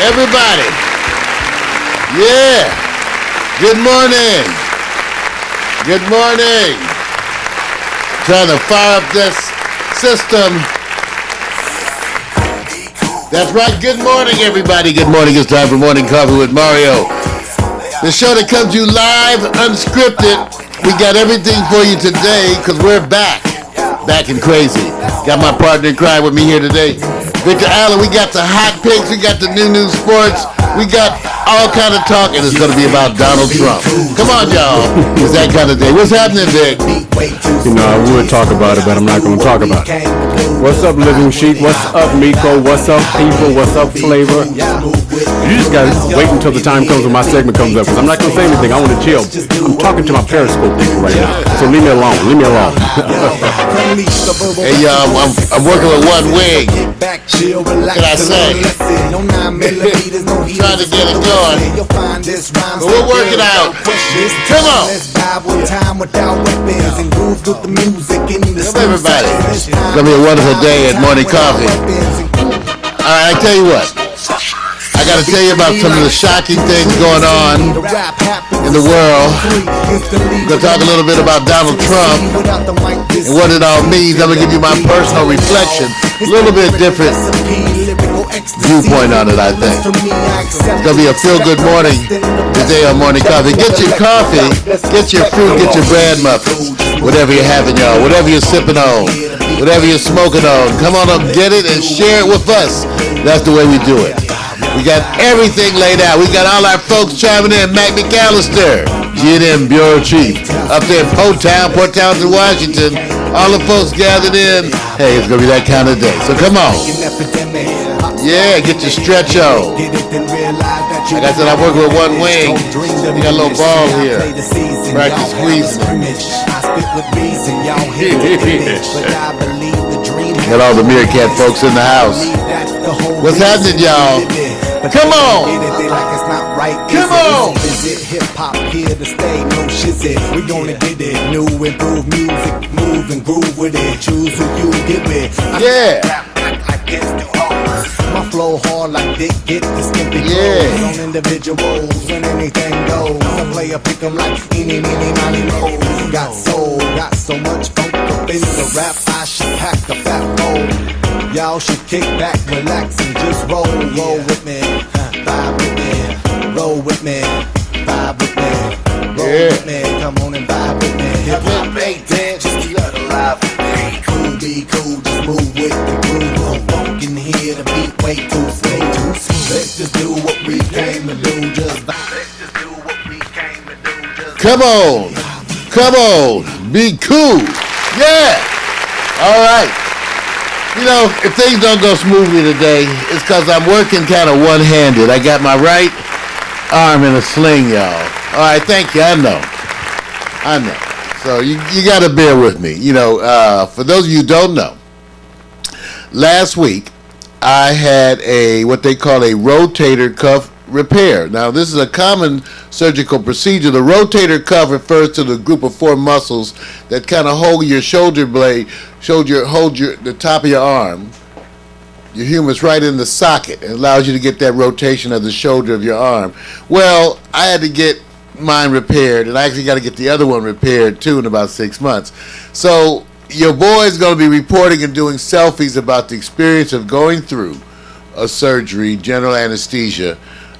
Everybody. Yeah. Good morning. Good morning. Trying to fire up this system. That's right. Good morning, everybody. Good morning. It's time for Morning Coffee with Mario. The show that comes to you live, unscripted. We got everything for you today because we're back. Back and crazy. Got my partner in crime with me here today. Victor Allen, we got the hot picks, we got the new sports, we got all kind of talk, and it's going to be about Donald Trump. Come on, y'all. It's that kind of day. What's happening, Vic? You know, I would talk about it, but I'm not going to talk about it. What's up, Living Sheep? What's up, Miko? What's up, people? What's up, Flavor? You just got to wait until the time comes when my segment comes up, because I'm not going to say anything. I want to chill. I'm talking to my Periscope people right now, so leave me alone. Leave me alone. Hey, y'all, I'm working with one wing. What can I say? Trying to get it going. But we'll work it out. Come on. Come everybody. It's going to be a wonderful day at Morning Coffee. All right, I tell you what. I got to tell you about some of the shocking things going on in the world. I'm going to talk a little bit about Donald Trump and what it all means. I'm going to give you my personal reflection. A little bit different viewpoint on it, I think. It's going to be a feel-good morning today on Morning Coffee. Get your coffee, get your fruit, get your bread muffins, whatever you're having, y'all, whatever you're sipping on, whatever you're smoking on. Come on up, get it, and share it with us. That's the way we do it. We got everything laid out. We got all our folks chiming in. Mac McAllister, GM Bureau Chief, up there in Port Townsend, Washington. All the folks gathered in. Hey, it's going to be that kind of day. So come on. Yeah, get your stretch on. Like I said, I work with one wing. We got a little ball here. Practice squeezing. Got all the Meerkat folks in the house. What's happening, y'all? Come on! Come on! Hip hop here to stay, no shizzy. We gonna get it. New improved music, move and groove with it. Choose who you get with. Yeah. My flow hard like Dick, get the skimpy clothes on individuals when anything goes. I play a pick 'em like eeny, meeny, miny, moe. Got soul, got so much funk up in the rap, I should pack a fat bowl. Y'all should kick back, relax, and just roll with me, vibe with me, roll with me, vibe with me, roll with me, come on and vibe with me. Hip hop ain't dead, just keep it alive with me. Be cool, just move with the groove. I'm funkin' here, the beat way too slow. Let's just do what we came to do, just vibe. Let's just do what we came to do, just come on, come on, be cool, yeah. All right. You know, if things don't go smoothly today, it's because I'm working kind of one-handed. I got my right arm in a sling, y'all. All right, thank you. I know. So you got to bear with me. You know, for those of you who don't know, last week I had what they call a rotator cuff repair. Now, this is a common surgical procedure. The rotator cuff refers to the group of four muscles that kind of hold your shoulder blade, hold the top of your arm, your humerus right in the socket. It allows you to get that rotation of the shoulder of your arm. Well, I had to get mine repaired, and I actually got to get the other one repaired too in about 6 months. So your boy's going to be reporting and doing selfies about the experience of going through a surgery, general anesthesia,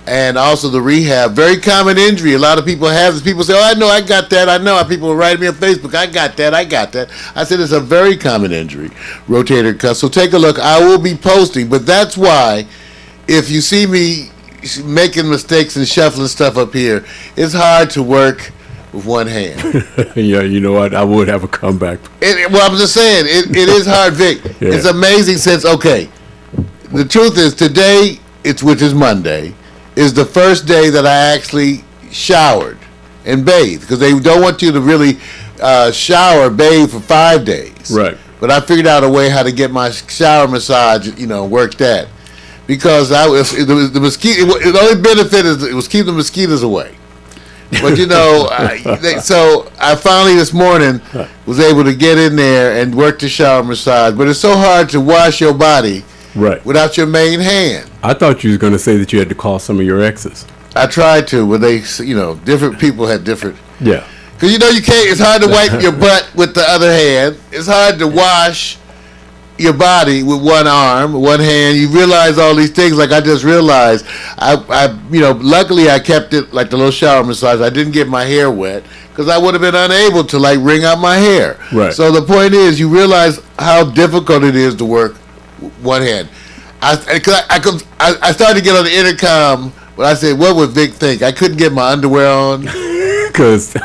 and also the rehab. Very common injury. A lot of people have this. People say, oh, I know, I got that. I know. People will write me on Facebook, I got that. I said it's a very common injury, rotator cuff. So take a look. I will be posting, but that's why if you see me making mistakes and shuffling stuff up here, it's hard to work with one hand. Yeah, you know what? I would have a comeback. Well, I'm just saying, it is hard, Vic. Yeah. It's amazing since, okay, the truth is today, which is Monday, is the first day that I actually showered and bathed, because they don't want you to really bathe for 5 days. Right. But I figured out a way how to get my shower massage, work that. Because the mosquito, the only benefit is it was keeping the mosquitoes away. But so I finally this morning was able to get in there and work the shower massage. But it's so hard to wash your body Right. without your main hand. I thought you was going to say that you had to call some of your exes. I tried to, but they, different people had different. Yeah. Because you can't. It's hard to wipe your butt with the other hand. It's hard to wash your body with one arm, one hand. You realize all these things. Like I just realized, luckily I kept it like the little shower massage. I didn't get my hair wet because I would have been unable to like wring out my hair. Right. So the point is, you realize how difficult it is to work one hand. I started to get on the intercom, but I said, "What would Vic think?" I couldn't get my underwear on because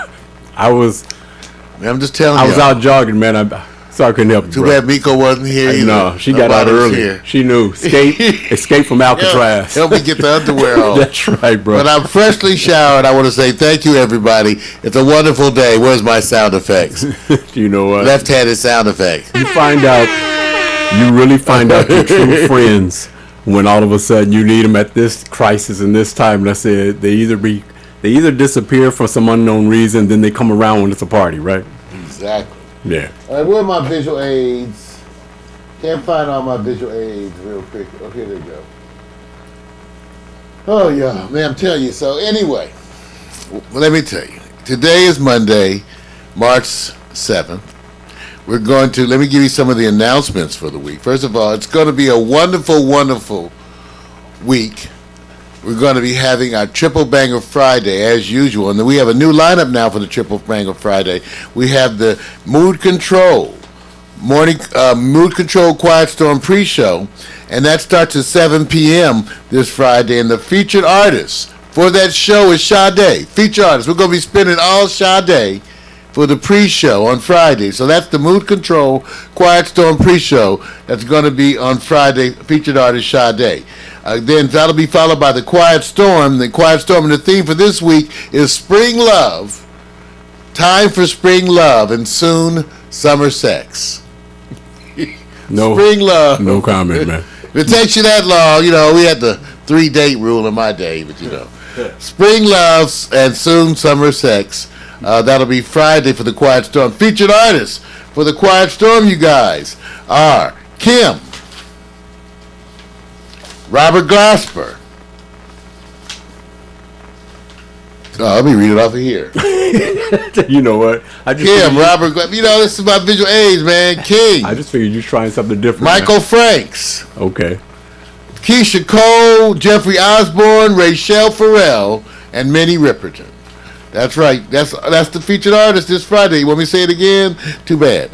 I'm just telling you. I was out jogging, man. So I couldn't help it. Too bad Miko wasn't here either. No, she got out early. Here. She knew. Escape from Alcatraz. Help me get the underwear on. That's right, bro. But I'm freshly showered. I want to say thank you, everybody. It's a wonderful day. Where's my sound effects? You know what? Left-handed sound effects. You really find out your true friends when all of a sudden you need them at this crisis and this time. And I said they either disappear for some unknown reason, then they come around when it's a party, right? Exactly. Yeah. All right, where are my visual aids? Can't find all my visual aids real quick. Oh, here they go. Oh, yeah, man, I'm telling you. So, anyway, let me tell you. Today is Monday, March 7th. Let me give you some of the announcements for the week. First of all, it's going to be a wonderful, wonderful week. We're going to be having our Triple Banger Friday as usual. And then we have a new lineup now for the Triple Banger Friday. We have the Mood Control Quiet Storm pre-show. And that starts at 7 p.m. this Friday. And the featured artist for that show is Sade. Featured artist. We're going to be spending all Sade for the pre-show on Friday. So that's the Mood Control Quiet Storm pre-show that's going to be on Friday. Featured artist Sade. Then that'll be followed by the Quiet Storm. The Quiet Storm, and the theme for this week is Spring Love. Time for spring love and soon summer sex. No, spring love. No comment, man. If it takes you that long, we had the 3-date rule in my day, but spring love and soon summer sex. That'll be Friday for the Quiet Storm. Featured artists for the Quiet Storm, you guys, are Kim, Robert Glasper. Let me read it off of here. You know what? Kim, Robert Glasper. This is my visual aids, man. King. I just figured you're trying something different. Michael man. Franks. Okay. Keisha Cole, Jeffrey Osborne, Rachelle Farrell, and Minnie Ripperton. That's right. That's the featured artist this Friday. You want me to say it again? Too bad.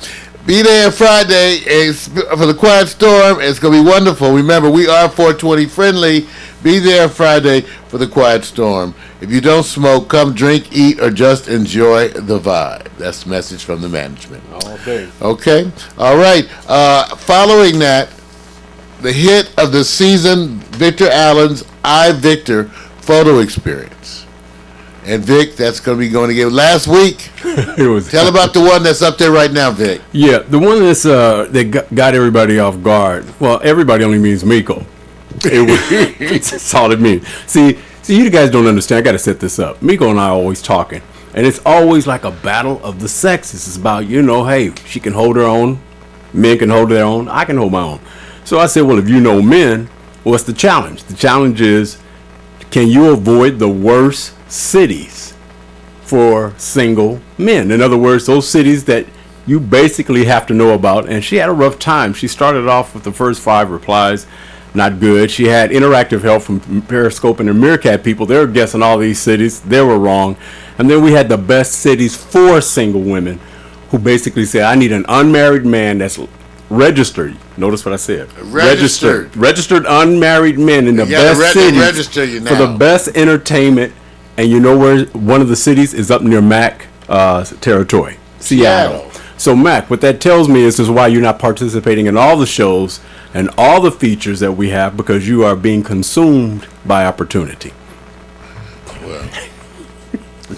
Be there Friday for the Quiet Storm. It's going to be wonderful. Remember, we are 420 friendly. Be there Friday for the Quiet Storm. If you don't smoke, come drink, eat, or just enjoy the vibe. That's the message from the management. All day. Okay. All right. Following that, the hit of the season, Victor Allen's I, Victor photo experience. And Vic, that's going to be going to give last week. Tell about the one that's up there right now, Vic. Yeah, the one that got everybody off guard. Well, everybody only means Miko. That's all it means. See, you guys don't understand. I got to set this up. Miko and I are always talking, and it's always like a battle of the sexes. It's about, hey, she can hold her own. Men can hold their own. I can hold my own. So I said, well, if you know men, what's the challenge? The challenge is, can you avoid the worst cities for single men? In other words, those cities that you basically have to know about. And she had a rough time. She started off with the first 5 replies, not good. She had interactive help from Periscope and the Meerkat people. They were guessing all these cities. They were wrong. And then we had the best cities for single women, who basically said, I need an unmarried man that's registered. Notice what I said. Registered unmarried men in the best cities for the best entertainment. And you know where one of the cities is up near Mac territory, Seattle. So Mac, what that tells me is why you're not participating in all the shows and all the features that we have, because you are being consumed by opportunity. Well,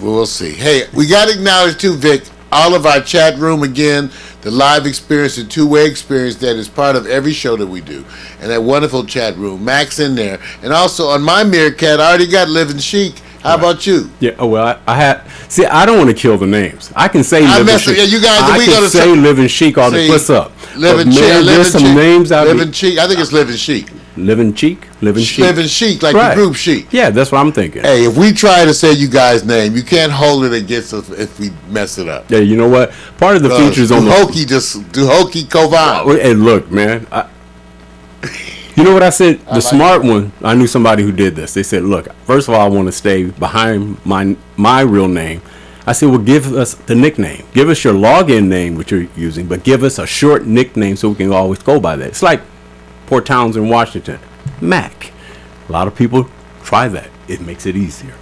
we'll see. Hey, we got to acknowledge too, Vic, all of our chat room again, the live experience, the two-way experience that is part of every show that we do. And that wonderful chat room. Mac's in there. And also on my Meerkat, I already got Living Chic. How about you? Yeah, well, I don't want to kill the names. I can say Living Chic. Yeah, you guys, I can say Living Chic all the what's up. Living Cheek. There's some names out Living Cheek. I think it's Living Chic. Living Cheek? Living Chic. Living Chic, like Right. the group Chic. Yeah, that's what I'm thinking. Hey, if we try to say you guys' name, you can't hold it against us if we mess it up. Yeah, you know what? Part of the features on the Duhoki Kovan. Hey, look, man. You know what I said? The smart one. I knew somebody who did this. They said, "Look, first of all, I want to stay behind my real name." I said, "Well, give us the nickname. Give us your login name, which you're using, but give us a short nickname so we can always go by that." It's like Port Townsend, Washington, Mac. A lot of people try that. It makes it easier.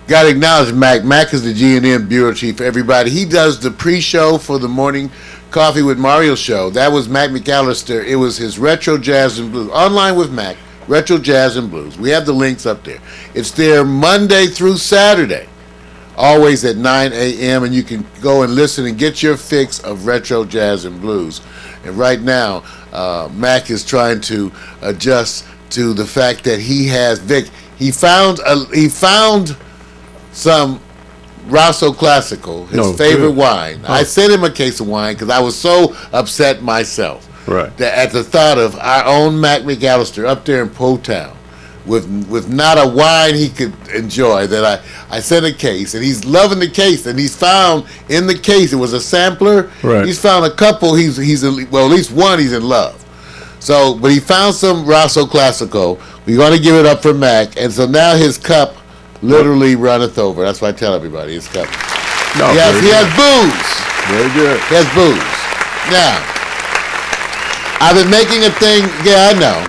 Got to acknowledge Mac. Mac is the G&M bureau chief. Everybody, he does the pre-show for the morning Coffee with Mario show. That was Mac McAllister. It was his Retro Jazz and Blues. Online with Mac, Retro Jazz and Blues. We have the links up there. It's there Monday through Saturday, always at 9 a.m. And you can go and listen and get your fix of Retro Jazz and Blues. And right now, Mac is trying to adjust to the fact that he has Vic. He found some Rosso Classico, his favorite wine. I sent him a case of wine because I was so upset myself. Right. That at the thought of our own Mac McAllister up there in Po Town with not a wine he could enjoy, that I sent a case, and he's loving the case, and he's found in the case, it was a sampler. Right. He's found a couple, at least one he's in love. So, but he found some Rosso Classico. We're going to give it up for Mac, and so now his cup literally runneth over. That's what I tell everybody. His cup. No, he has booze. Very good. He has booze. Now, I've been making a thing. Yeah, I know.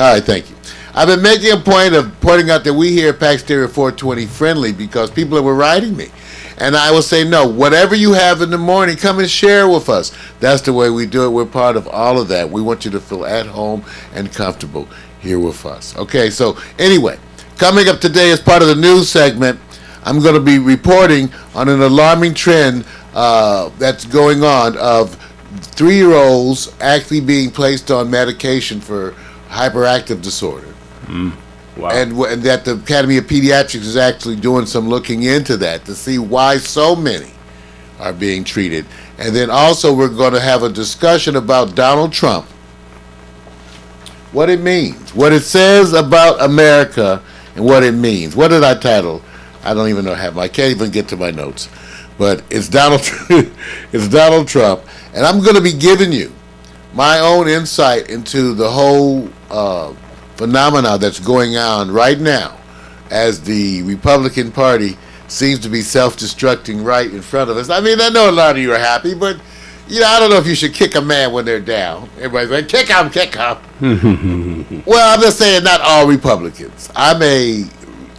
All right, thank you. I've been making a point of pointing out that we here at Pack Stereo 420 friendly because people were writing me. And I will say, no, whatever you have in the morning, come and share with us. That's the way we do it. We're part of all of that. We want you to feel at home and comfortable here with us. Okay, so anyway, coming up today as part of the news segment, I'm going to be reporting on an alarming trend that's going on of 3-year-olds actually being placed on medication for hyperactive disorder. Wow. And that the Academy of Pediatrics is actually doing some looking into that to see why so many are being treated. And then also we're going to have a discussion about Donald Trump, what it means, what it says about America, and what it means. What did I title? I don't even know. I can't even get to my notes. But it's Donald Trump, and I'm going to be giving you my own insight into the whole phenomena that's going on right now as the Republican Party seems to be self-destructing right in front of us. I mean, I know a lot of you are happy, but I don't know if you should kick a man when they're down. Everybody's like, kick him. Well, I'm just saying not all Republicans. I'm a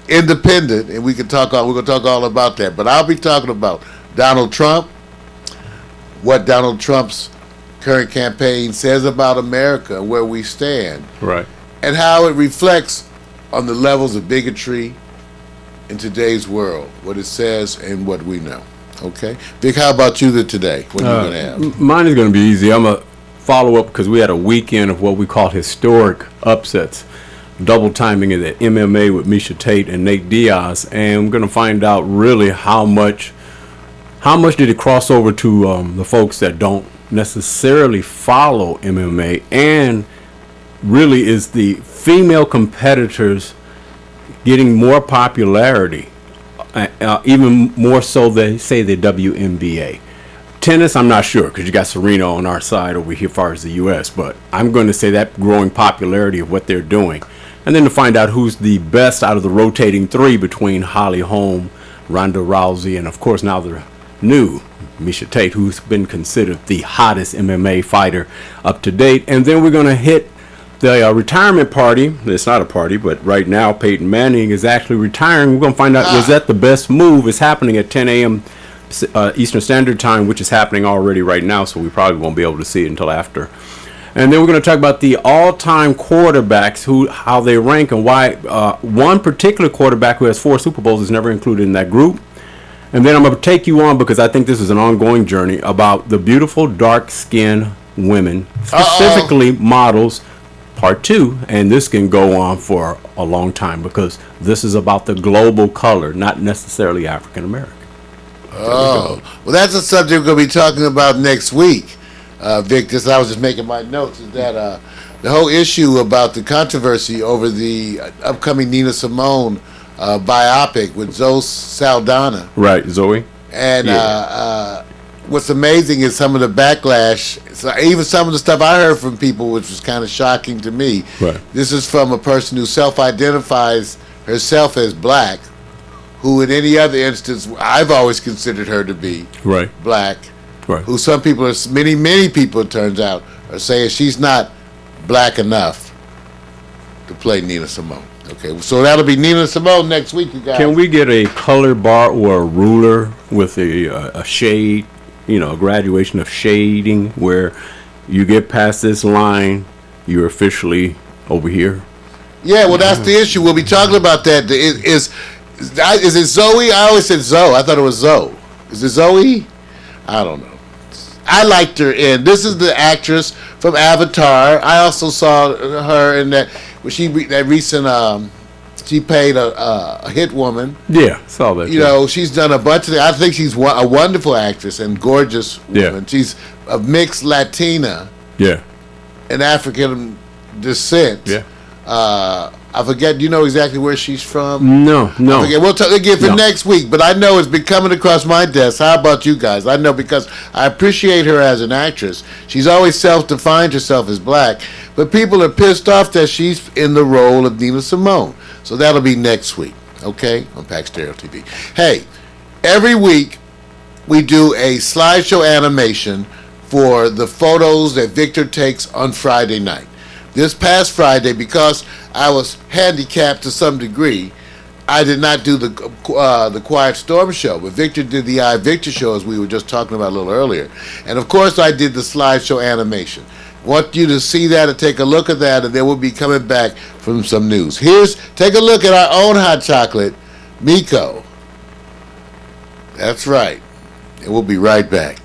independent, and we're going to talk all about that. But I'll be talking about Donald Trump, what Donald Trump's current campaign says about America, where we stand. Right. And how it reflects on the levels of bigotry in today's world, what it says and what we know. Okay? Vic, how about you today? What are you going to have? Mine is going to be easy. I'm going to follow up because we had a weekend of what we call historic upsets. Double timing in the MMA with Misha Tate and Nate Diaz. And we're going to find out really how much did it cross over to the folks that don't necessarily follow MMA, and really is the female competitors getting more popularity, even more so than, say, the WNBA. Tennis, I'm not sure, because you got Serena on our side over here as far as the U.S., but I'm going to say that growing popularity of what they're doing. And then to find out who's the best out of the rotating three between Holly Holm, Ronda Rousey, and of course now the new Misha Tate, who's been considered the hottest MMA fighter up to date. And then we're going to hit the retirement party. It's not a party, but right now Peyton Manning is actually retiring. We're going to find out, was that the best move? It's happening at 10 a.m. Eastern Standard Time, which is happening already right now, so we probably won't be able to see it until after. And then we're going to talk about the all-time quarterbacks, how they rank, and why one particular quarterback who has 4 Super Bowls is never included in that group. And then I'm going to take you on, because I think this is an ongoing journey, about the beautiful dark-skinned women, specifically models, part 2. And this can go on for a long time, because this is about the global color, not necessarily African-American. Well, that's a subject we're going to be talking about next week. Vic, this I was just making my notes, is that the whole issue about the controversy over the upcoming Nina Simone biopic with Zoe Saldana. Right, Zoe. And what's amazing is some of the backlash, even some of the stuff I heard from people, which was kind of shocking to me. Right. This is from a person who self-identifies herself as black, who in any other instance, I've always considered her to be Right. black, Right. who some people, many people, it turns out, are saying she's not black enough to play Nina Simone. Okay, so that'll be Nina Simone next week, you guys. Can we get a color bar or a ruler with a shade, a graduation of shading where you get past this line, you're officially over here? Yeah, well, that's the issue. We'll be talking about that. Is it Zoe? I always said Zoe. I thought it was Zoe. Is it Zoe? I don't know. I liked her in. This is the actress from Avatar. I also saw her in that recent. She played a hit woman. Yeah, saw that. She's done a bunch of. I think she's a wonderful actress and gorgeous woman. Yeah. She's a mixed Latina. Yeah. And African descent. Yeah. I forget. Do you know exactly where she's from? No. I forget. We'll talk again for next week. But I know it's been coming across my desk. How about you guys? I know because I appreciate her as an actress. She's always self-defined herself as black, but people are pissed off that she's in the role of Nina Simone. So that'll be next week. Okay, on Pack Stereo TV. Hey, every week we do a slideshow animation for the photos that Victor takes on Friday night. This past Friday, because I was handicapped to some degree, I did not do the Quiet Storm show, but Victor did the Victor show, as we were just talking about a little earlier. And of course I did the slideshow animation. Want you to see that and take a look at that, and then we'll be coming back from some news. Take a look at our own hot chocolate, Miko. That's right. And we'll be right back.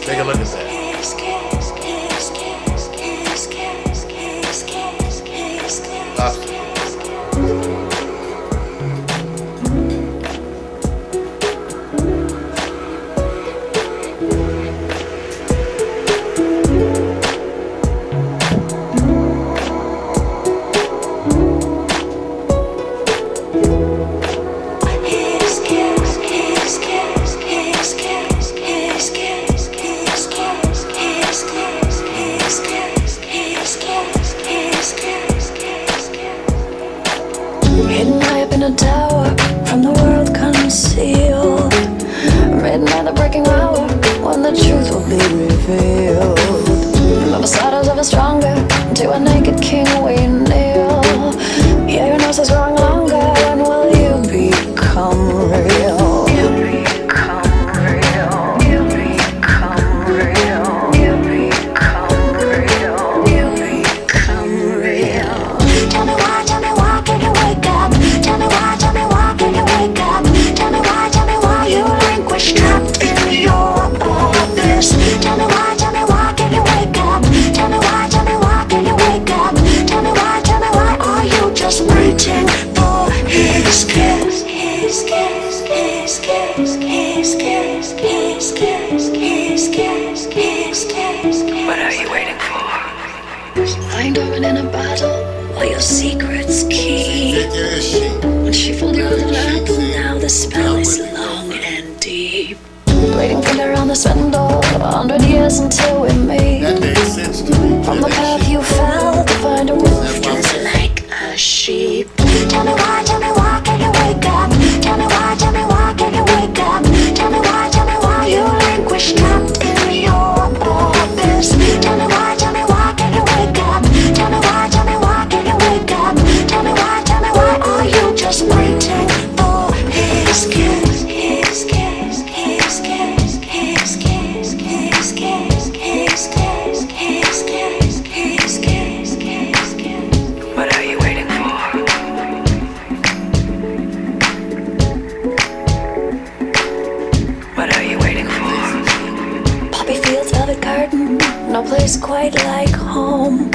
Take a look at that. Hidden high up in a tower, from the world concealed. Written by the breaking hour, when the truth will be revealed. From the shadows of a stronger, to a naked king we kneel. Yeah, your nose is growing longer, and will you become real? You become real. You become real. You become real. You become real. Tell me why can you wake up? Tell me why can you wake up? Tell me why you languish trapped in your abyss. Tell me why can you wake up? Tell me why can you wake up? Tell me why are you just waiting for his kiss? His kiss, his kiss, his kiss, his kiss, his kiss, his kiss. What are you waiting for? Lying dormant in a bottle, all your secrets keep. When she folded you with an apple, now the spell is long and deep. Bleeding finger on the spindle, 100 years until we meet. That makes sense to me. From the path you fell to find a wolf just like a sheep. Tell me why can you wake up? Tell me why can you wake up? Tell me why you languish trapped in your abyss. Tell me why can you wake up? Tell me why can you wake up? Tell me why are you just waiting for his kiss? His kiss, his kiss, his kiss, his kiss, his kiss, his kiss, his kiss, his kiss. What are you waiting for? What are you waiting for? Poppy fields, velvet curtain, no place quite like home.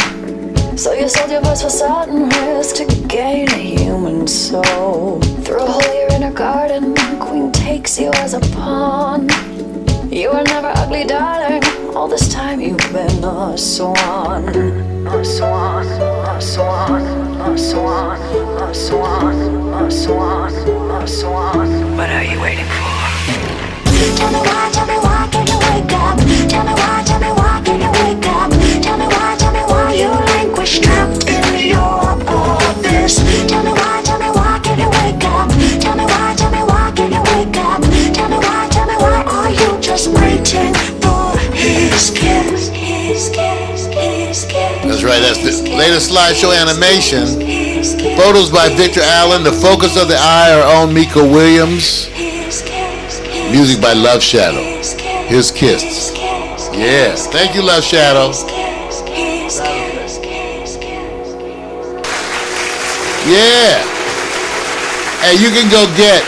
So you sold your voice for certain risk to gain a human soul. Through a hole you're in your garden, queen takes you as a pawn. You were never ugly, darling. All this time you've been a swan. A swan, a swan, a swan, a swan, a swan, a swan. What are you waiting for? Tell me why can't you wake up? Tell me why can't you wake up? Tell me why you languish trapped in your abyss. Tell me why can't you wake up? Tell me why can't you wake up? Tell me why are you just waiting for his kiss? His kiss, his kiss. That's right, that's the latest slideshow animation. Photos by Victor Allen, the focus of the eye, our own Miko Williams. Music by Love Shadow. His Kiss. Yeah, thank you, Love Shadow. Yeah. Hey, you can go get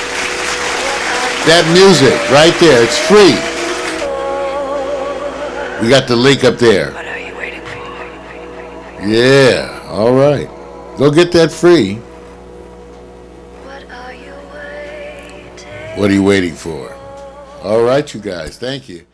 that music right there. It's free. We got the link up there. What are you waiting for? Yeah, all right. Go get that free. What are you waiting? What are you waiting for? All right, you guys. Thank you.